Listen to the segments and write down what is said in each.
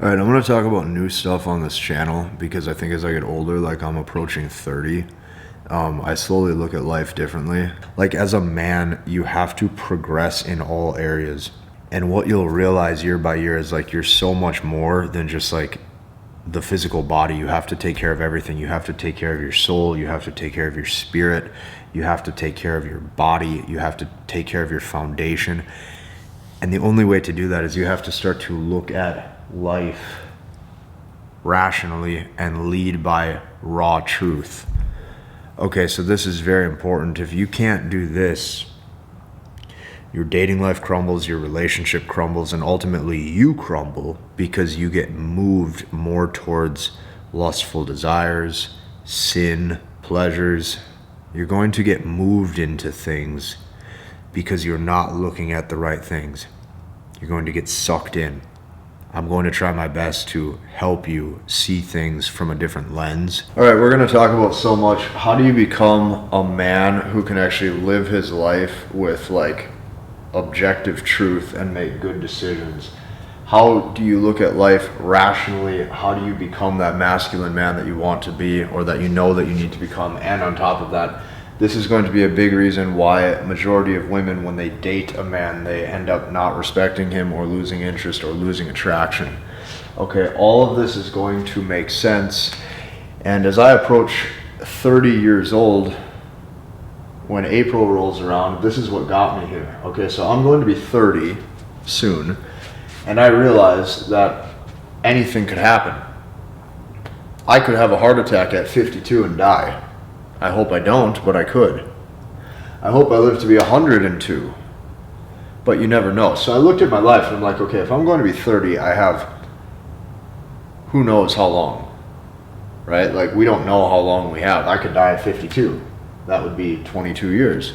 All right, I'm going to talk about new stuff on this channel because I think as I get older, like I'm approaching 30, I slowly look at life differently. Like as a man, you have to progress in all areas. And what you'll realize year by year is like you're so much more than just like the physical body. You have to take care of everything. You have to take care of your soul. You have to take care of your spirit. You have to take care of your body. You have to take care of your foundation. And the only way to do that is you have to start to look at life rationally and lead by raw truth. Okay, so this is very important. If you can't do this, your dating life crumbles, your relationship crumbles, and ultimately you crumble because you get moved more towards lustful desires, sin, pleasures. You're going to get moved into things because you're not looking at the right things. You're going to get sucked in. I'm going to try my best to help you see things from a different lens. All right, we're going to talk about so much. How do you become a man who can actually live his life with like objective truth and make good decisions? How do you look at life rationally? How do you become that masculine man that you want to be or that you know that you need to become? And on top of that, this is going to be a big reason why a majority of women, when they date a man, they end up not respecting him or losing interest or losing attraction. Okay, all of this is going to make sense. And as I approach 30 years old, when April rolls around, this is what got me here. Okay, so I'm going to be 30 soon, and I realize that anything could happen. I could have a heart attack at 52 and die. I hope I don't, but I could. I hope I live to be 102, but you never know. So I looked at my life and I'm like, okay, if I'm going to be 30, I have who knows how long, right? Like we don't know how long we have. I could die at 52. That would be 22 years.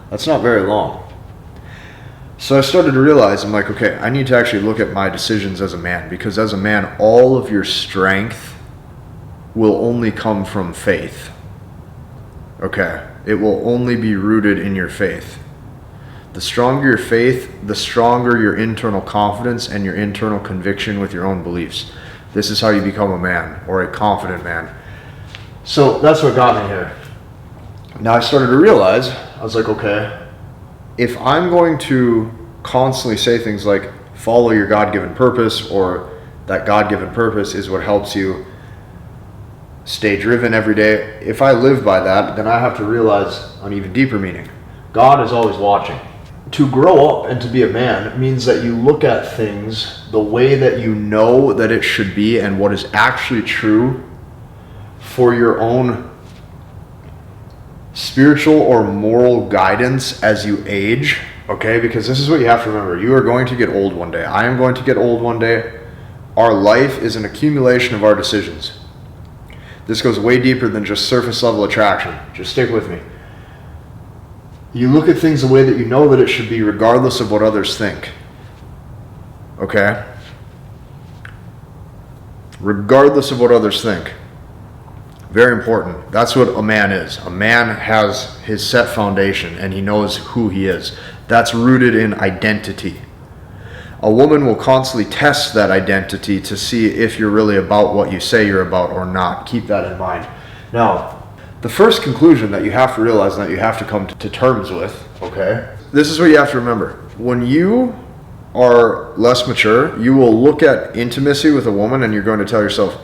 That's not very long. So I started to realize, I'm like, okay, I need to actually look at my decisions as a man, because as a man, all of your strength will only come from faith. Okay, it will only be rooted in your faith. The stronger your faith, the stronger your internal confidence and your internal conviction with your own beliefs. This is how you become a man, or a confident man. So that's what got me here. Now I started to realize, I was like, okay, if I'm going to constantly say things like follow your God-given purpose, or that God-given purpose is what helps you stay driven every day, if I live by that, then I have to realize an even deeper meaning. God is always watching. To grow up and to be a man means that you look at things the way that you know that it should be and what is actually true for your own spiritual or moral guidance as you age, okay? Because this is what you have to remember. You are going to get old one day. I am going to get old one day. Our life is an accumulation of our decisions. This goes way deeper than just surface level attraction. Just stick with me. You look at things the way that you know that it should be, regardless of what others think. Okay? Regardless of what others think. Very important. That's what a man is. A man has his set foundation and he knows who he is. That's rooted in identity. A woman will constantly test that identity to see if you're really about what you say you're about or not. Keep that in mind. Now, the first conclusion that you have to realize and that you have to come to terms with, okay? This is what you have to remember. When you are less mature, you will look at intimacy with a woman and you're going to tell yourself,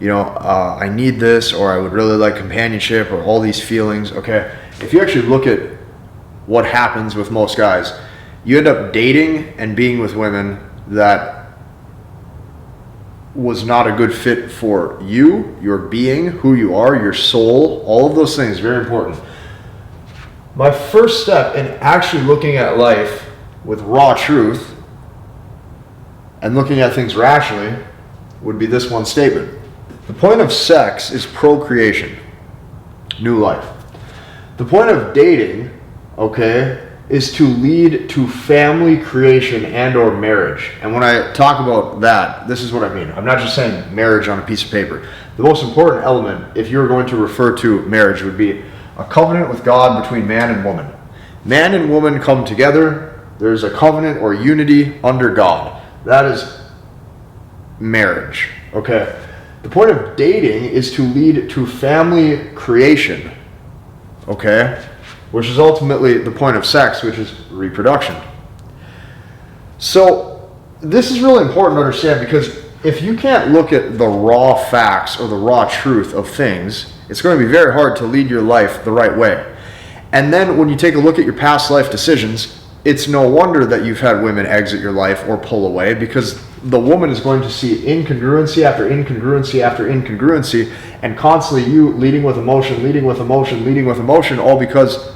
I need this, or I would really like companionship, or all these feelings, okay? If you actually look at what happens with most guys, you end up dating and being with women that was not a good fit for you, your being, who you are, your soul, all of those things, very important. My first step in actually looking at life with raw truth and looking at things rationally would be this one statement. The point of sex is procreation, new life. The point of dating, okay, is to lead to family creation and or marriage. And when I talk about that, this is what I mean. I'm not just saying marriage on a piece of paper. The most important element, if you're going to refer to marriage, would be a covenant with God between man and woman. Man and woman come together. There's a covenant or unity under God. That is marriage, okay? The point of dating is to lead to family creation, okay? Which is ultimately the point of sex, which is reproduction. So this is really important to understand, because if you can't look at the raw facts or the raw truth of things, it's going to be very hard to lead your life the right way. And then when you take a look at your past life decisions, it's no wonder that you've had women exit your life or pull away, because the woman is going to see incongruency after incongruency after incongruency, and constantly you leading with emotion, leading with emotion, leading with emotion, all because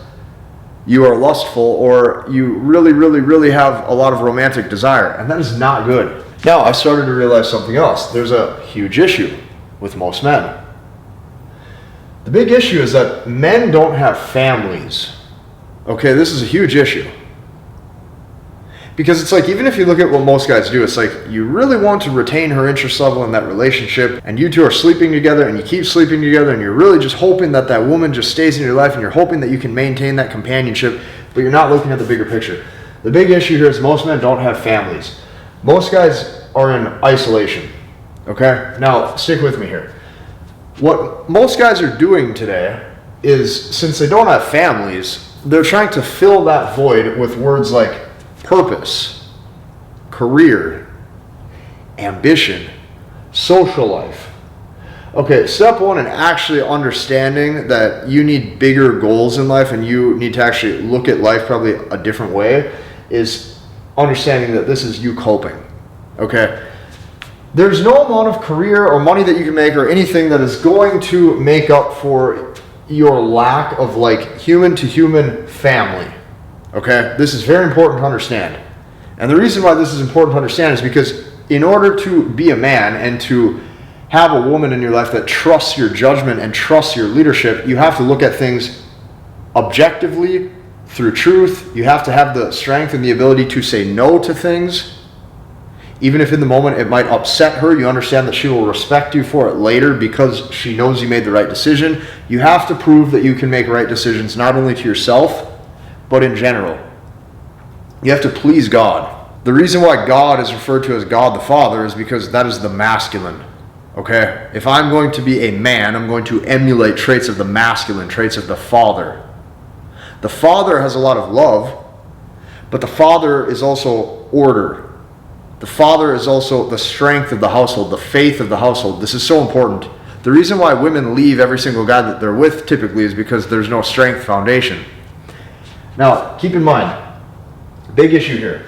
you are lustful or you really have a lot of romantic desire. And that is not good. Now, I started to realize something else. There's a huge issue with most men. The big issue is that men don't have families. Okay, this is a huge issue. Because it's like, even if you look at what most guys do, it's like, you really want to retain her interest level in that relationship, and you two are sleeping together, and you keep sleeping together, and you're really just hoping that that woman just stays in your life, and you're hoping that you can maintain that companionship, but you're not looking at the bigger picture. The big issue here is most men don't have families. Most guys are in isolation. Okay? Now, stick with me here. What most guys are doing today is, since they don't have families, they're trying to fill that void with words like purpose, career, ambition, social life. Okay, step one in actually understanding that you need bigger goals in life and you need to actually look at life probably a different way is understanding that this is you coping. Okay? There's no amount of career or money that you can make or anything that is going to make up for your lack of like human to human family. Okay? This is very important to understand. And the reason why this is important to understand is because in order to be a man and to have a woman in your life that trusts your judgment and trusts your leadership, you have to look at things objectively through truth. You have to have the strength and the ability to say no to things. Even if in the moment it might upset her, you understand that she will respect you for it later because she knows you made the right decision. You have to prove that you can make right decisions not only to yourself, but in general. You have to please God. The reason why God is referred to as God the Father is because that is the masculine. Okay? If I'm going to be a man, I'm going to emulate traits of the masculine, traits of the father. The father has a lot of love, but the father is also order. The father is also the strength of the household, the faith of the household. This is so important. The reason why women leave every single guy that they're with typically is because there's no strength foundation. Now, keep in mind, big issue here.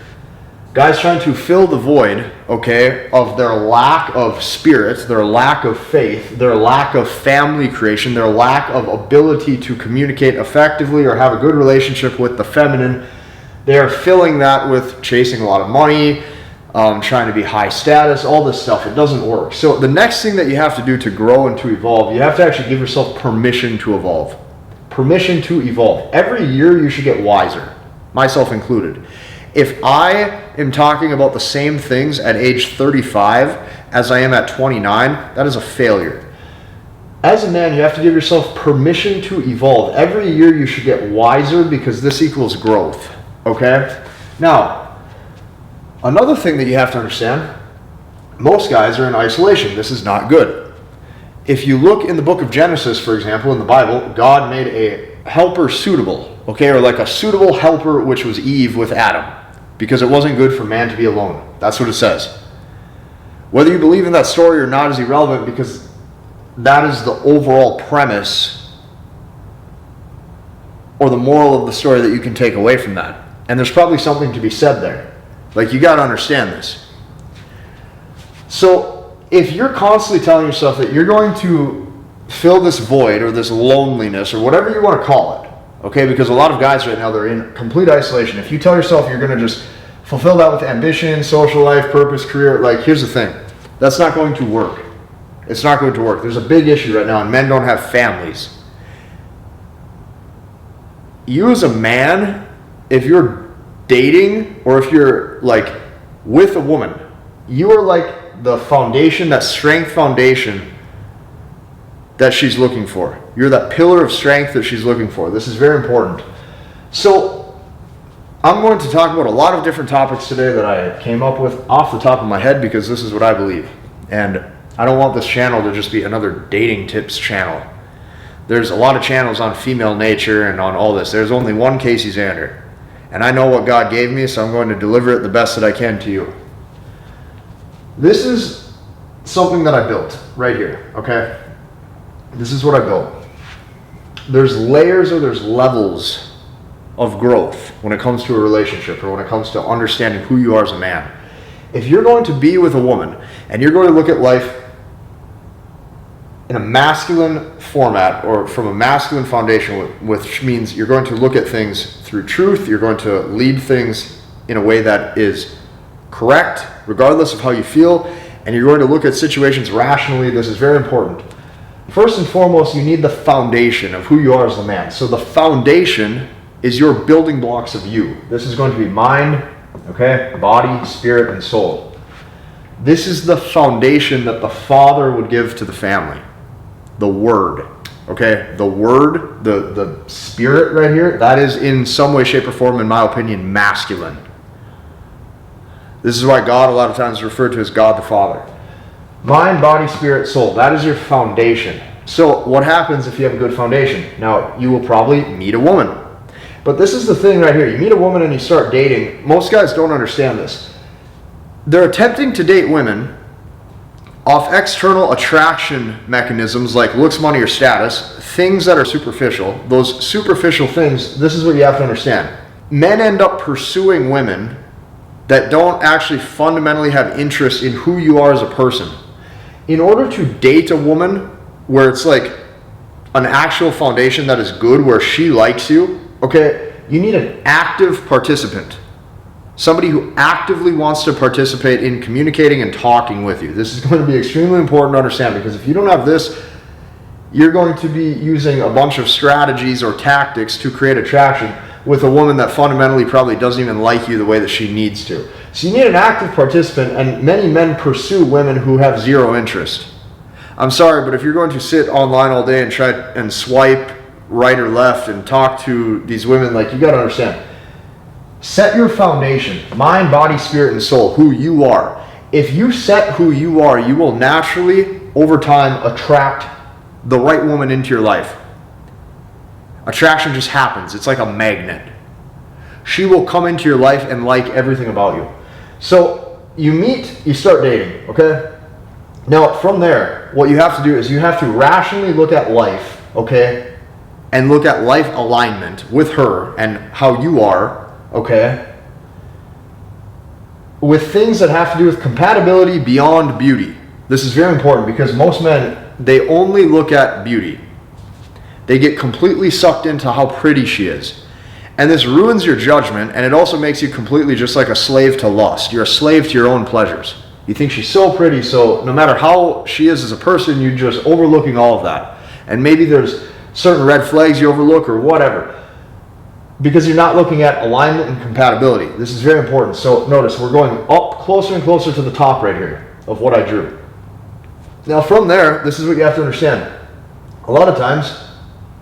Guys trying to fill the void, okay, of their lack of spirit, their lack of faith, their lack of family creation, their lack of ability to communicate effectively or have a good relationship with the feminine. They are filling that with chasing a lot of money, trying to be high status, all this stuff. It doesn't work. So the next thing that you have to do to grow and to evolve, you have to actually give yourself permission to evolve. Permission to evolve. Every year you should get wiser, myself included. If I am talking about the same things at age 35 as I am at 29, that is a failure. As a man, you have to give yourself permission to evolve. Every year you should get wiser because this equals growth. Okay? Now, another thing that you have to understand, most guys are in isolation. This is not good. If you look in the book of Genesis, for example, in the Bible, God made a helper suitable, okay, or like a suitable helper, which was Eve with Adam, because it wasn't good for man to be alone. That's what it says. Whether you believe in that story or not is irrelevant, because that is the overall premise or the moral of the story that you can take away from that. And there's probably something to be said there. Like, you got to understand this. So if you're constantly telling yourself that you're going to fill this void or this loneliness or whatever you want to call it, okay, because a lot of guys right now, they're in complete isolation. If you tell yourself you're going to just fulfill that with ambition, social life, purpose, career, like, here's the thing. That's not going to work. It's not going to work. There's a big issue right now, and men don't have families. You as a man, if you're dating or if you're like with a woman, you are like the foundation, that strength foundation that she's looking for. You're that pillar of strength that she's looking for. This is very important. So I'm going to talk about a lot of different topics today that I came up with off the top of my head because this is what I believe. And I don't want this channel to just be another dating tips channel. There's a lot of channels on female nature and on all this. There's only one Casey Zander. And I know what God gave me, so I'm going to deliver it the best that I can to you. This is something that I built right here, okay? This is what I built. There's layers or there's levels of growth when it comes to a relationship or when it comes to understanding who you are as a man. If you're going to be with a woman and you're going to look at life in a masculine format or from a masculine foundation, which means you're going to look at things through truth, you're going to lead things in a way that is correct, regardless of how you feel, and you're going to look at situations rationally. This is very important. First and foremost, you need the foundation of who you are as a man. So the foundation is your building blocks of you. This is going to be mind, okay, body, spirit, and soul. This is the foundation that the father would give to the family. The word, okay? The word, the spirit right here, that is in some way, shape, or form, in my opinion, masculine. This is why God a lot of times is referred to as God the Father. Mind, body, spirit, soul. That is your foundation. So what happens if you have a good foundation? Now, you will probably meet a woman. But this is the thing right here. You meet a woman and you start dating. Most guys don't understand this. They're attempting to date women off external attraction mechanisms like looks, money, or status, things that are superficial. Those superficial things, this is what you have to understand. Men end up pursuing women that don't actually fundamentally have interest in who you are as a person. In order to date a woman where it's like an actual foundation that is good, where she likes you, okay, you need an active participant. Somebody who actively wants to participate in communicating and talking with you. This is going to be extremely important to understand, because if you don't have this, you're going to be using a bunch of strategies or tactics to create attraction with a woman that fundamentally probably doesn't even like you the way that she needs to. So you need an active participant, and many men pursue women who have zero interest. I'm sorry, but if you're going to sit online all day and try and swipe right or left and talk to these women, like, you got to understand, set your foundation, mind, body, spirit, and soul, who you are. If you set who you are, you will naturally, over time, attract the right woman into your life. Attraction just happens. It's like a magnet. She will come into your life and like everything about you. So you meet, you start dating, okay? Now from there, what you have to do is you have to rationally look at life, okay? And look at life alignment with her and how you are, okay? With things that have to do with compatibility beyond beauty. This is very important, because most men, they only look at beauty. They get completely sucked into how pretty she is. And this ruins your judgment, and it also makes you completely just like a slave to lust. You're a slave to your own pleasures. You think she's so pretty, so no matter how she is as a person, you're just overlooking all of that. And maybe there's certain red flags you overlook or whatever, because you're not looking at alignment and compatibility. This is very important. So notice, we're going up closer and closer to the top right here of what I drew. Now from there, this is what you have to understand. A lot of times,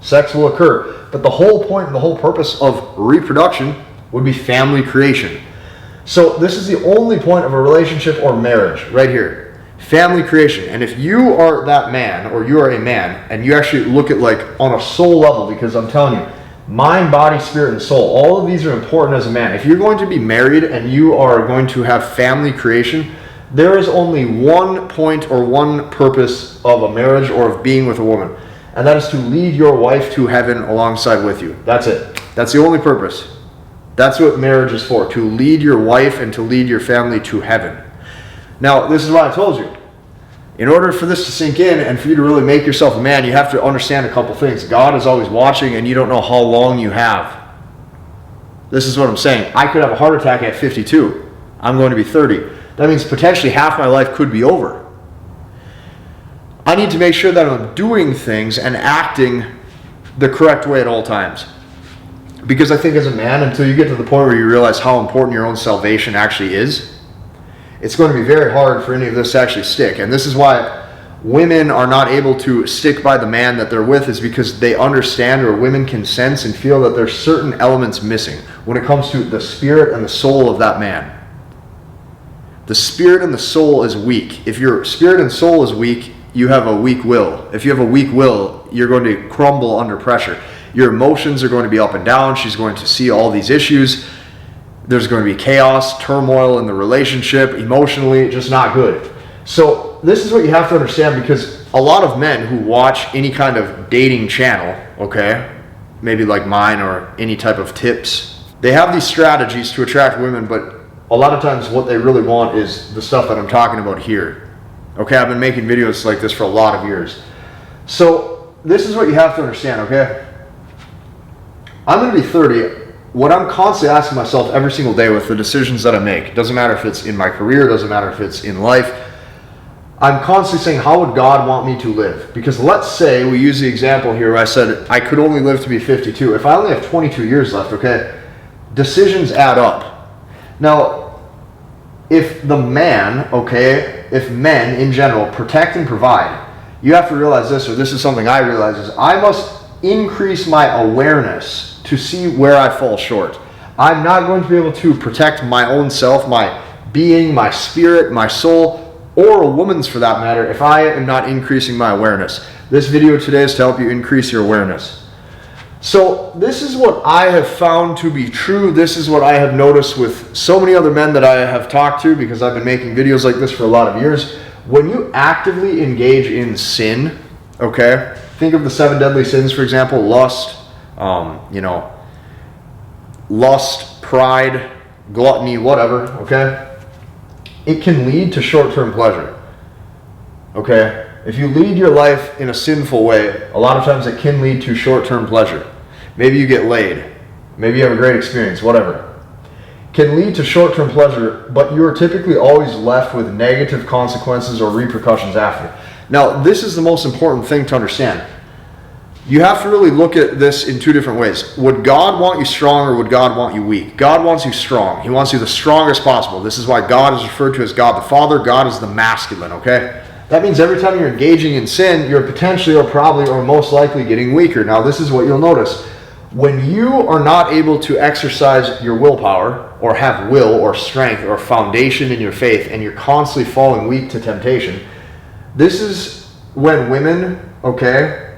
sex will occur, but the whole point and the whole purpose of reproduction would be family creation. So this is the only point of a relationship or marriage right here. Family creation. And if you are that man, or you are a man, and you actually look at like on a soul level, because I'm telling you, mind, body, spirit, and soul, all of these are important as a man. If you're going to be married and you are going to have family creation, there is only one point or one purpose of a marriage or of being with a woman. And that is to lead your wife to heaven alongside with you. That's it. That's the only purpose. That's what marriage is for, to lead your wife and to lead your family to heaven. Now, this is what I told you. In order for this to sink in and for you to really make yourself a man, you have to understand a couple things. God is always watching, and you don't know how long you have. This is what I'm saying. I could have a heart attack at 52. I'm going to be 30. That means potentially half my life could be over. I need to make sure that I'm doing things and acting the correct way at all times. Because I think as a man, until you get to the point where you realize how important your own salvation actually is, it's going to be very hard for any of this to actually stick. And this is why women are not able to stick by the man that they're with, is because they understand, or women can sense and feel, that there's certain elements missing when it comes to the spirit and the soul of that man. The spirit and the soul is weak. If your spirit and soul is weak, you have a weak will. If you have a weak will, you're going to crumble under pressure. Your emotions are going to be up and down. She's going to see all these issues. There's going to be chaos, turmoil in the relationship, emotionally, just not good. So this is what you have to understand, because a lot of men who watch any kind of dating channel, okay, maybe like mine or any type of tips, they have these strategies to attract women, but a lot of times what they really want is the stuff that I'm talking about here. Okay, I've been making videos like this for a lot of years. So this is what you have to understand, okay? I'm going to be 30. What I'm constantly asking myself every single day with the decisions that I make, it doesn't matter if it's in my career, it doesn't matter if it's in life, I'm constantly saying, how would God want me to live? Because let's say we use the example here where I said I could only live to be 52. If I only have 22 years left, okay, decisions add up. Now, if the man, okay, if men in general protect and provide, you have to realize this, or this is something I realize, is I must increase my awareness to see where I fall short. I'm not going to be able to protect my own self, my being, my spirit, my soul, or a woman's for that matter, if I am not increasing my awareness. This video today is to help you increase your awareness. So this is what I have found to be true. This is what I have noticed with so many other men that I have talked to, because I've been making videos like this for a lot of years. When you actively engage in sin, okay, think of the 7 deadly sins, for example, lust, lust, pride, gluttony, whatever, okay? It can lead to short-term pleasure, okay? If you lead your life in a sinful way, a lot of times it can lead to short-term pleasure. Maybe you get laid. Maybe you have a great experience, whatever. Can lead to short-term pleasure, but you're typically always left with negative consequences or repercussions after. Now, this is the most important thing to understand. You have to really look at this in 2 different ways. Would God want you strong, or would God want you weak? God wants you strong. He wants you the strongest possible. This is why God is referred to as God the Father. God is the masculine, okay? That means every time you're engaging in sin, you're potentially or probably or most likely getting weaker. Now, this is what you'll notice. When you are not able to exercise your willpower, or have will or strength or foundation in your faith, and you're constantly falling weak to temptation, this is when women, okay,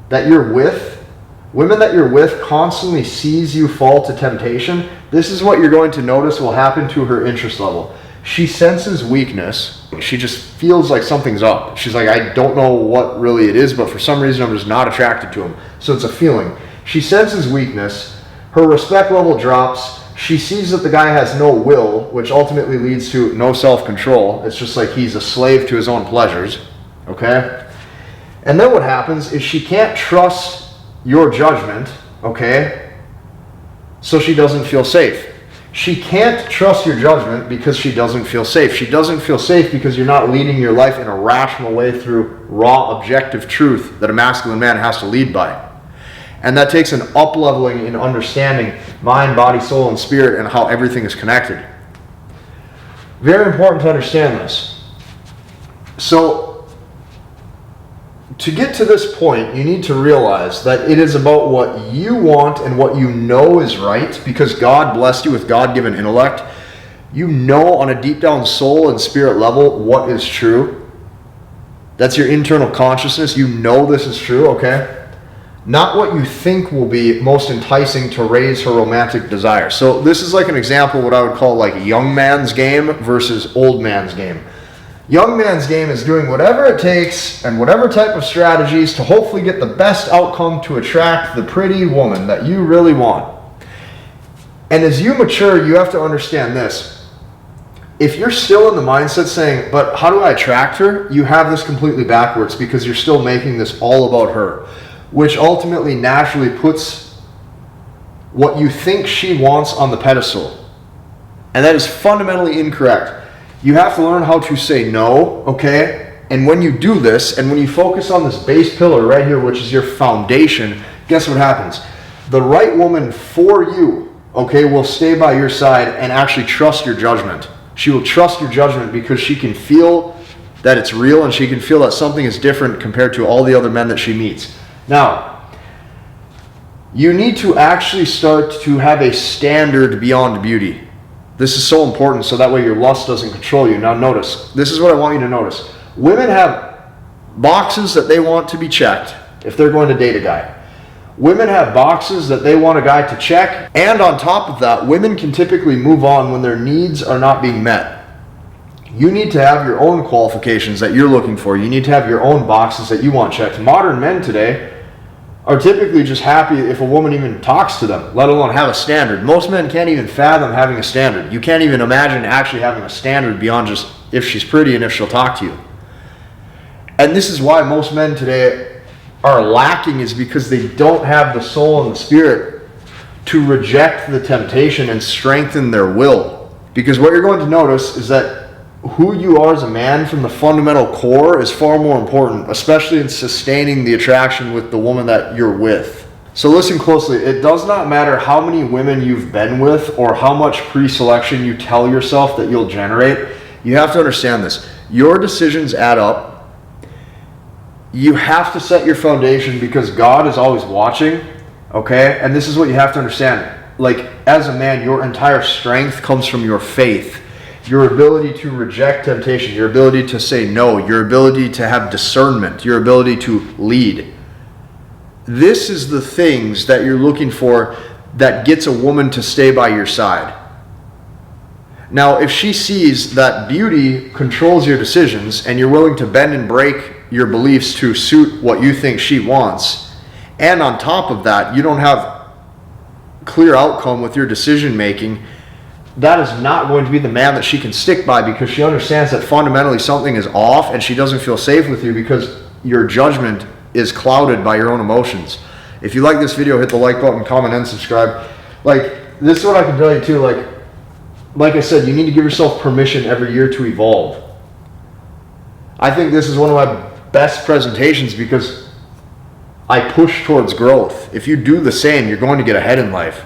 women that you're with constantly sees you fall to temptation. This is what you're going to notice will happen to her interest level. She senses weakness. She just feels like something's up. She's like, I don't know what really it is, but for some reason I'm just not attracted to him. So it's a feeling. She senses weakness. Her respect level drops. She sees that the guy has no will, which ultimately leads to no self-control. It's just like he's a slave to his own pleasures, okay? And then what happens is she can't trust your judgment, okay? So she doesn't feel safe. She can't trust your judgment because she doesn't feel safe. She doesn't feel safe because you're not leading your life in a rational way through raw, objective truth that a masculine man has to lead by. And that takes an up-leveling in understanding mind, body, soul, and spirit, and how everything is connected. Very important to understand this. So, to get to this point, you need to realize that it is about what you want and what you know is right, because God blessed you with God-given intellect. You know on a deep down soul and spirit level what is true. That's your internal consciousness. You know this is true, okay? Not what you think will be most enticing to raise her romantic desire. So this is like an example of what I would call like a young man's game versus old man's game. Young man's game is doing whatever it takes and whatever type of strategies to hopefully get the best outcome to attract the pretty woman that you really want. And as you mature, you have to understand this. If you're still in the mindset saying, but how do I attract her? You have this completely backwards, because you're still making this all about her, which ultimately naturally puts what you think she wants on the pedestal. And that is fundamentally incorrect. You have to learn how to say no, okay? And when you do this, and when you focus on this base pillar right here, which is your foundation, guess what happens? The right woman for you, okay, will stay by your side and actually trust your judgment. She will trust your judgment because she can feel that it's real, and she can feel that something is different compared to all the other men that she meets. Now, you need to actually start to have a standard beyond beauty. This is so important so that way your lust doesn't control you. Now notice, this is what I want you to notice. Women have boxes that they want to be checked if they're going to date a guy. Women have boxes that they want a guy to check. And on top of that, women can typically move on when their needs are not being met. You need to have your own qualifications that you're looking for. You need to have your own boxes that you want checked. Modern men today are typically just happy if a woman even talks to them, let alone have a standard. Most men can't even fathom having a standard. You can't even imagine actually having a standard beyond just if she's pretty and if she'll talk to you. And this is why most men today are lacking, is because they don't have the soul and the spirit to reject the temptation and strengthen their will. Because what you're going to notice is that who you are as a man from the fundamental core is far more important, especially in sustaining the attraction with the woman that you're with. So listen closely. It does not matter how many women you've been with or how much pre-selection you tell yourself that you'll generate. You have to understand this. Your decisions add up. You have to set your foundation because God is always watching, okay? And this is what you have to understand. Like, as a man, your entire strength comes from your faith. Your ability to reject temptation, your ability to say no, your ability to have discernment, your ability to lead. This is the things that you're looking for that gets a woman to stay by your side. Now, if she sees that beauty controls your decisions and you're willing to bend and break your beliefs to suit what you think she wants, and on top of that, you don't have clear outcome with your decision making, that is not going to be the man that she can stick by, because she understands that fundamentally something is off and she doesn't feel safe with you because your judgment is clouded by your own emotions. If you like this video, hit the like button, comment, and subscribe. Like, this is what I can tell you too. Like I said, you need to give yourself permission every year to evolve. I think this is one of my best presentations because I push towards growth. If you do the same, you're going to get ahead in life.